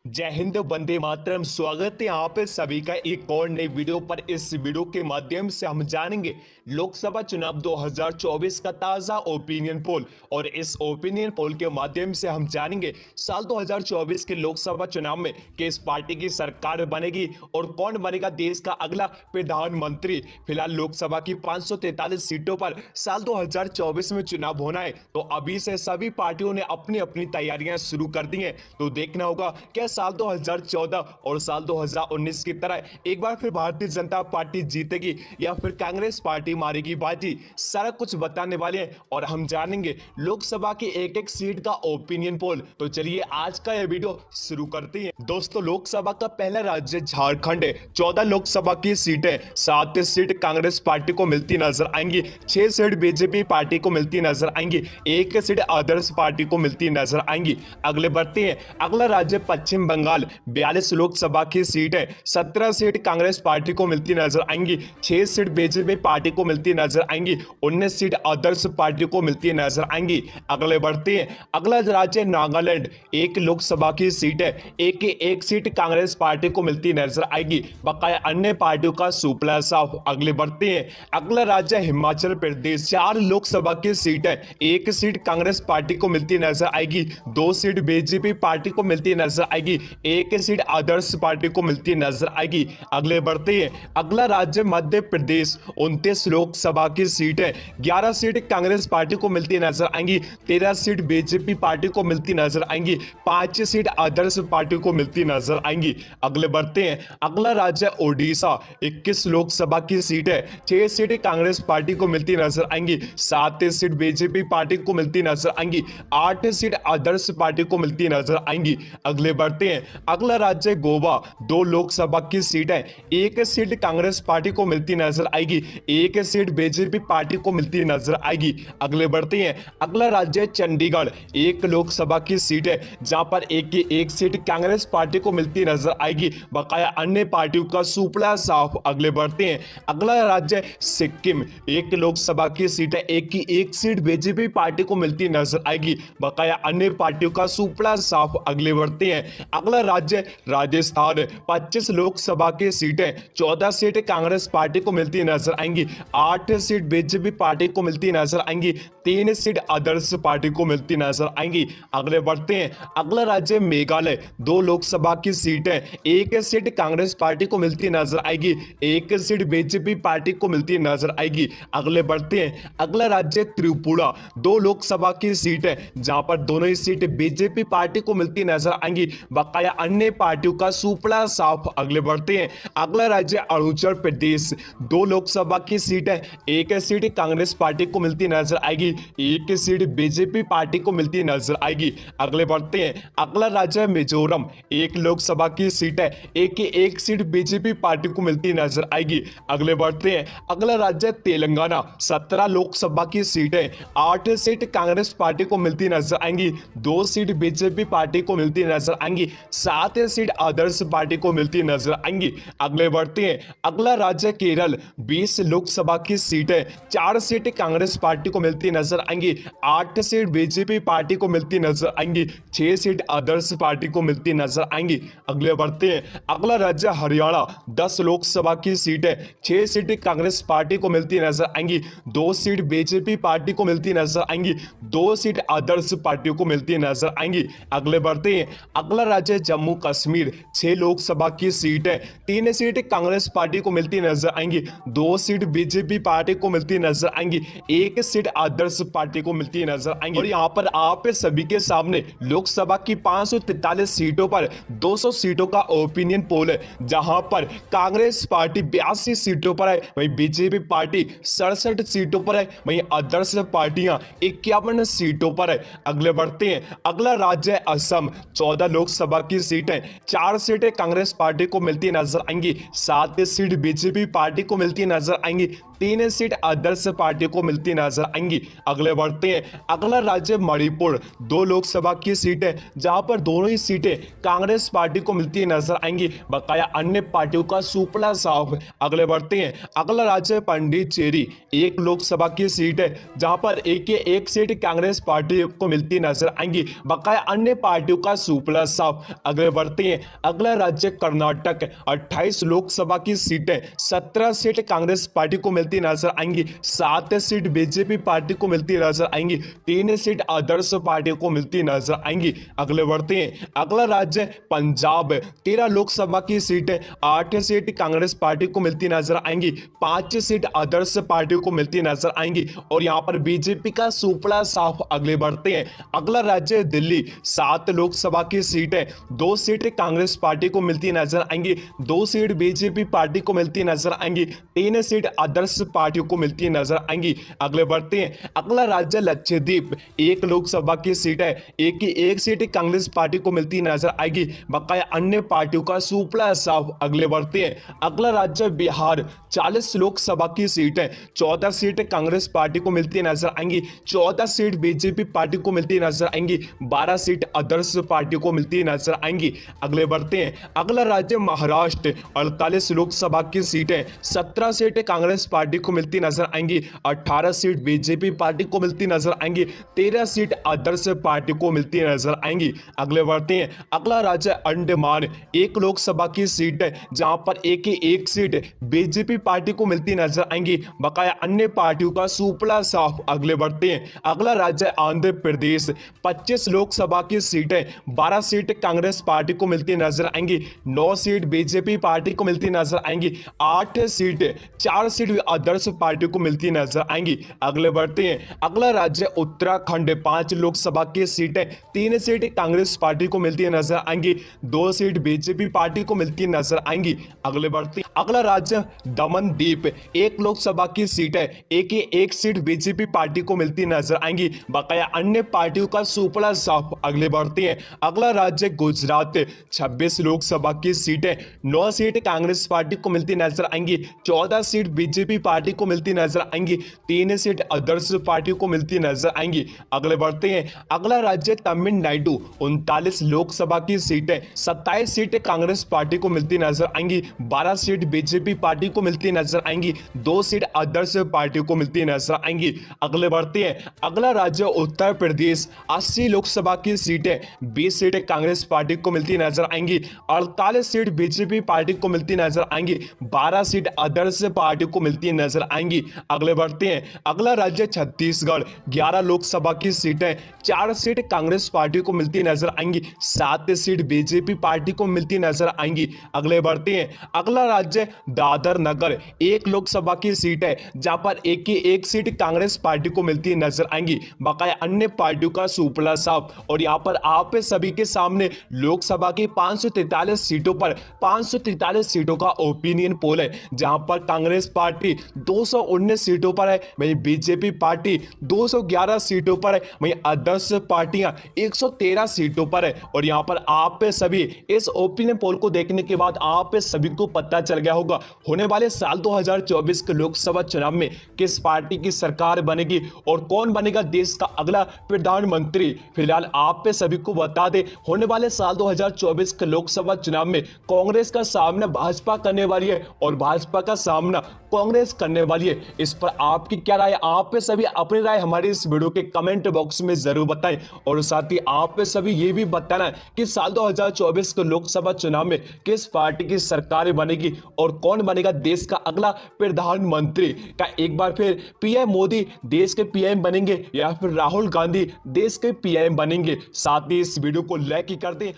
जय हिंद, वंदे मातरम। स्वागत है आप सभी का एक और नई वीडियो पर। इस वीडियो के माध्यम से हम जानेंगे लोकसभा चुनाव 2024 का ताजा ओपिनियन पोल, और इस ओपिनियन पोल के माध्यम से हम जानेंगे साल 2024 के लोकसभा चुनाव में किस पार्टी की सरकार बनेगी और कौन बनेगा देश का अगला प्रधानमंत्री। फिलहाल लोकसभा की 543 सीटों पर साल 2024 में चुनाव होना है, तो अभी से सभी पार्टियों ने अपनी अपनी तैयारियां शुरू कर दी हैं। तो देखना होगा क्या साल 2014 और साल 2019 की तरह एक बार फिर भारतीय जनता पार्टी जीतेगी या फिर कांग्रेस पार्टी मारेगी बाजी। सारा कुछ बताने वाले हैं और हम जानेंगे लोकसभा की एक एक सीट का ओपिनियन पोल। तो चलिए आज का यह वीडियो शुरू करते हैं। दोस्तों, लोकसभा का पहला राज्य झारखंड है। 14 लोकसभा की सीटें, 7 सीट कांग्रेस पार्टी को मिलती नजर आएंगी, 6 सीट बीजेपी पार्टी को मिलती नजर आएंगी, 1 सीट आदर्श पार्टी को मिलती नजर आएंगी। अगले बढ़ते हैं। अगला राज्य पश्चिम बंगाल, 42 लोकसभा की सीट है, 17 सीट कांग्रेस पार्टी को मिलती नजर आएंगी, 6 सीट बीजेपी पार्टी को मिलती नजर आएंगी, 19 सीट आदर्श पार्टी को मिलती नजर आएंगी। अगले बढ़ते हैं। अगला राज्य नागालैंड, 1 लोकसभा की सीट है, एक सीट कांग्रेस पार्टी को मिलती नजर आएगी, बकाया अन्य पार्टियों का सुपला साफ। अगले बढ़ते हैं। अगला राज्य हिमाचल प्रदेश, 4 लोकसभा की सीट है, 1 सीट कांग्रेस पार्टी को मिलती नजर आएगी, 2 सीट बीजेपी पार्टी को मिलती नजर आएगी, 1 सीट आदर्श पार्टी को मिलती नजर आएगी। अगले बढ़ते हैं। अगला राज्य मध्य प्रदेश, 29 लोकसभा की सीट है, 11 सीट कांग्रेस पार्टी को मिलती नजर आएंगी, 13 सीट बीजेपी पार्टी को मिलती नजर आएंगी, 5 सीट आदर्श पार्टी को मिलती नजर आएंगी। अगले बढ़ते हैं। अगला राज्य ओडिशा, 21 लोकसभा की सीट है, 6 सीट कांग्रेस पार्टी को मिलती नजर आएंगी, 7 सीट बीजेपी पार्टी को मिलती नजर आएंगी, 8 सीट आदर्श पार्टी को मिलती नजर आएंगी। अगले बढ़ते हैं। अगला राज्य गोवा, 2 लोकसभा की सीट है, 1 सीट कांग्रेस पार्टी को मिलती नजर आएगी, 1 सीट बीजेपी पार्टी को मिलती नजर आएगी। अगले बढ़ते हैं। अगला राज्य चंडीगढ़, 1 लोकसभा की सीट है, जहां पर एक सीट कांग्रेस पार्टी को मिलती नजर आएगी, बकाया अन्य पार्टियों का सुपड़ा साफ। अगले बढ़ते हैं। अगला राज्य सिक्किम, 1 लोकसभा की सीट है, एक सीट बीजेपी पार्टी को मिलती नजर आएगी, बकाया अन्य पार्टियों का सुपड़ा साफ। अगले बढ़ते हैं। अगला राज्य राजस्थान, 25 लोकसभा की सीटें, 14 सीट कांग्रेस पार्टी को मिलती नजर आएंगी, 8 सीट बीजेपी पार्टी को मिलती नजर आएंगी, 3 सीट आदर्श पार्टी को मिलती नजर आएंगी। अगले बढ़ते हैं। अगला राज्य मेघालय, 2 लोकसभा की सीटें, 1 सीट कांग्रेस पार्टी को मिलती नजर आएगी, 1 सीट बीजेपी पार्टी को मिलती नजर आएगी। अगले बढ़ते हैं। अगला राज्य त्रिपुरा, 2 लोकसभा की सीट है, जहां पर दोनों ही सीट बीजेपी पार्टी को मिलती नजर आएंगी, बकाया अन्य पार्टियों का सुपड़ा साफ। अगले बढ़ते हैं। अगला राज्य अरुणाचल प्रदेश, 2 लोकसभा की सीट है, 1 सीट कांग्रेस पार्टी को मिलती नजर आएगी, 1 सीट बीजेपी पार्टी को मिलती नजर आएगी। अगले बढ़ते हैं। अगला राज्य मिजोरम, 1 लोकसभा की सीट है, एक सीट बीजेपी पार्टी को मिलती नजर आएगी। अगले बढ़ते हैं। अगला राज्य तेलंगाना, 17 लोकसभा की सीट है, 8 सीट कांग्रेस पार्टी को मिलती नजर आएंगी, 2 सीट बीजेपी पार्टी को मिलती नजर आएंगी, 7 सीट आदर्श पार्टी को मिलती नजर आएंगी। अगले बढ़ते हैं। अगला राज्य केरल, 20 लोकसभा की सीट है, 4 सीट कांग्रेस पार्टी को मिलती नजर आएंगी, 8 सीट बीजेपी पार्टी को मिलती नजर आएंगी, 6 सीट आदर्श पार्टी को मिलती नजर आएंगी। अगले बढ़ते हैं। अगला राज्य हरियाणा, 10 लोकसभा की सीट है, 6 सीट कांग्रेस पार्टी को मिलती नजर आएंगी, 2 सीट बीजेपी पार्टी को मिलती नजर आएंगी, 2 सीट आदर्श पार्टी को मिलती नजर आएंगी। अगले बढ़ते हैं। अगला राज्य जम्मू कश्मीर, 6 लोकसभा की सीट है, 3 सीट कांग्रेस पार्टी को मिलती नजर आएंगी, 2 सीट बीजेपी पार्टी को मिलती नजर आएंगी, 1 सीट आदर्श पार्टी को मिलती नजर आएंगी। और यहाँ पर आप सभी के सामने लोकसभा की 543 सीटों पर 200 सीटों का ओपिनियन पोल है, जहां पर कांग्रेस पार्टी 82 सीटों पर है, वहीं बीजेपी पार्टी 67 सीटों पर है, वहीं आदर्श पार्टियां 51 सीटों पर है। अगले बढ़ते हैं। अगला राज्य असम, 14 लोकसभा की सीटें, 4 सीटें कांग्रेस पार्टी को मिलती नजर आएंगी, 7 सीट बीजेपी पार्टी को मिलती नजर आएंगी, 3 सीट आदर्श पार्टी को मिलती नजर आएंगी। अगले बढ़ते हैं, अगला राज्य मणिपुर, 2 लोकसभा की सीटें जहां पर दोनों ही सीटें कांग्रेस पार्टी को मिलती नजर आएंगी, बकाया अन्य पार्टियों का सुपड़ा साफ। अगले बढ़ते हैं, अगला राज्य पंडिचेरी, 1 लोकसभा की सीट है जहां पर एक सीट कांग्रेस पार्टी को मिलती नजर आएंगी, बकाया अन्य पार्टियों का सुपड़ा साफ। अगले बढ़ते हैं, अगला राज्य कर्नाटक, 28 लोकसभा की सीटें, 17 सीट कांग्रेस पार्टी को मिलती नजर आएंगी, 7 सीट बीजेपी पार्टी को मिलती नजर आएंगी, 3 सीट आदर्श पार्टी को मिलती नजर आएंगी। अगले बढ़ते हैं, अगला राज्य पंजाब, 13 लोकसभा की सीटें, 8 सीट कांग्रेस पार्टी को मिलती नजर आएंगी, 5 सीट आदर्श पार्टी को मिलती नजर आएंगी और यहां पर बीजेपी का सुपड़ा साफ। अगले बढ़ते हैं, अगला राज्य दिल्ली, 7 लोकसभा की सीटें, 2 सीट कांग्रेस पार्टी को मिलती नजर आएंगी, 2 सीट बीजेपी पार्टी को मिलती नजर आएंगी, 3 सीट आदर्श पार्टी को मिलती नजर आएंगी। अगले बढ़ते हैं, अगला राज्य लक्षद्वीप, 1 लोकसभा की सीट है, एक सीट कांग्रेस पार्टी को मिलती नजर आएगी, बकाया अन्य पार्टियों का सुपड़ा साफ। अगले बढ़ते हैं, अगला राज्य बिहार, 40 लोकसभा की सीट है, 14 सीट कांग्रेस पार्टी को मिलती नजर आएंगी, 14 सीट बीजेपी पार्टी को मिलती नजर आएंगी, 12 सीट आदर्श पार्टी को मिलती नजर आएंगी। अगले बढ़ते हैं, अगला राज्य महाराष्ट्र, 48 लोकसभा की सीटें, 17 सीट कांग्रेस पार्टी को मिलती नजर आएंगी, 18 सीट बीजेपी पार्टी को मिलती नजर आएंगी, 13 सीट आदर्श पार्टी को मिलती नजर आएंगी। अगले बढ़ते हैं, अगला राज्य अंडमान, 1 लोकसभा की सीट है जहां पर एक सीट बीजेपी पार्टी को मिलती नजर आएंगी, बकाया अन्य पार्टियों का सुपड़ा साफ। अगले बढ़ते हैं, अगला राज्य आंध्र प्रदेश, 25 लोकसभा की सीटें, 12 सीट कांग्रेस पार्टी को मिलती नजर आएंगी, 9 सीट बीजेपी पार्टी को मिलती नजर आएंगी, 8 सीट 4 सीट आदर्श पार्टी को मिलती नजर आएंगी। अगले बढ़ते हैं, अगला राज्य उत्तराखंड, 5 लोकसभा की सीटें, 3 सीट कांग्रेस पार्टी को मिलती नजर आएंगी, 2 सीट बीजेपी पार्टी को मिलती नजर आएंगी। अगले बढ़ते हैं, अगला राज्य दमन दीप, 1 लोकसभा की सीट है, एक सीट बीजेपी पार्टी को मिलती नजर आएंगी, बकाया अन्य पार्टियों का सुपड़ा साफ। अगले बढ़ते हैं, अगला राज्य गुजरात, 26 लोकसभा की सीटें, 9 सीट कांग्रेस पार्टी को मिलती नजर आएंगी, 14 सीट बीजेपी पार्टी को मिलती नजर आएंगी, 3 सीट आदर्श पार्टी को मिलती नजर आएंगी। अगले बढ़ते हैं, अगला राज्य तमिलनाडु, 39 लोकसभा की सीटें, 27 सीट कांग्रेस पार्टी को मिलती नजर आएंगी, 12 सीट बीजेपी पार्टी को मिलती नजर आएंगी, 2 सीट आदर्श पार्टी को मिलती नजर आएंगी। अगले बढ़ते हैं, अगला राज्य उत्तर प्रदेश, 80 लोकसभा की सीटें, 20 सीट कांग्रेस पार्टी को मिलती नजर आएंगी, 48 सीट बीजेपी पार्टी को मिलती नजर आएंगी, 12 सीट आदर्श पार्टी को मिलती नजर आएंगी। अगले बढ़ते हैं, अगला राज्य छत्तीसगढ़, 11 लोकसभा की सीटें, 4 सीट कांग्रेस पार्टी को मिलती नजर आएंगी, 7 सीट बीजेपी पार्टी को मिलती नजर आएंगी। अगले बढ़ते हैं, अगला राज्य दादर नगर, 1 लोकसभा की सीट है जहां पर एक सीट कांग्रेस पार्टी को मिलती नजर आएंगी, बकाया अन्य पार्टियों का सुपड़ा साफ। और यहां पर आप सभी के सामने लोकसभा की 543 सीटों पर 543 सीटों का ओपिनियन पोल है, जहां पर कांग्रेस पार्टी 219 सीटों पर है, वहीं बीजेपी पार्टी 211 सीटों पर है, वहीं आदर्श पार्टियां 113 सीटों पर है। और यहां पर आप सभी इस ओपिनियन पोल को देखने के बाद आप सभी को पता चल गया होगा होने वाले साल 2024 के लोकसभा चुनाव में किस पार्टी की सरकार बनेगी और कौन बनेगा देश का अगला प्रधानमंत्री। फिलहाल आप सभी को बता दें, होने वाले साल 2024 के लोकसभा चुनाव में कांग्रेस का सामना भाजपा करने वाली है और भाजपा का सामना कांग्रेस करने वाली है। इस पर आपकी क्या राय, आप सभी अपनी राय हमारी इस वीडियो के कमेंट बॉक्स में जरूर बताएं। और साथ ही आप सभी ये भी बताना कि साल 2024 के लोकसभा चुनाव में किस पार्टी की सरकार बनेगी और कौन बनेगा देश का अगला प्रधानमंत्री। का एक बार फिर पीएम मोदी देश के पीएम बनेंगे या फिर राहुल गांधी देश के पीएम बनेंगे। साथ ही इस वीडियो को लाइक कर दें।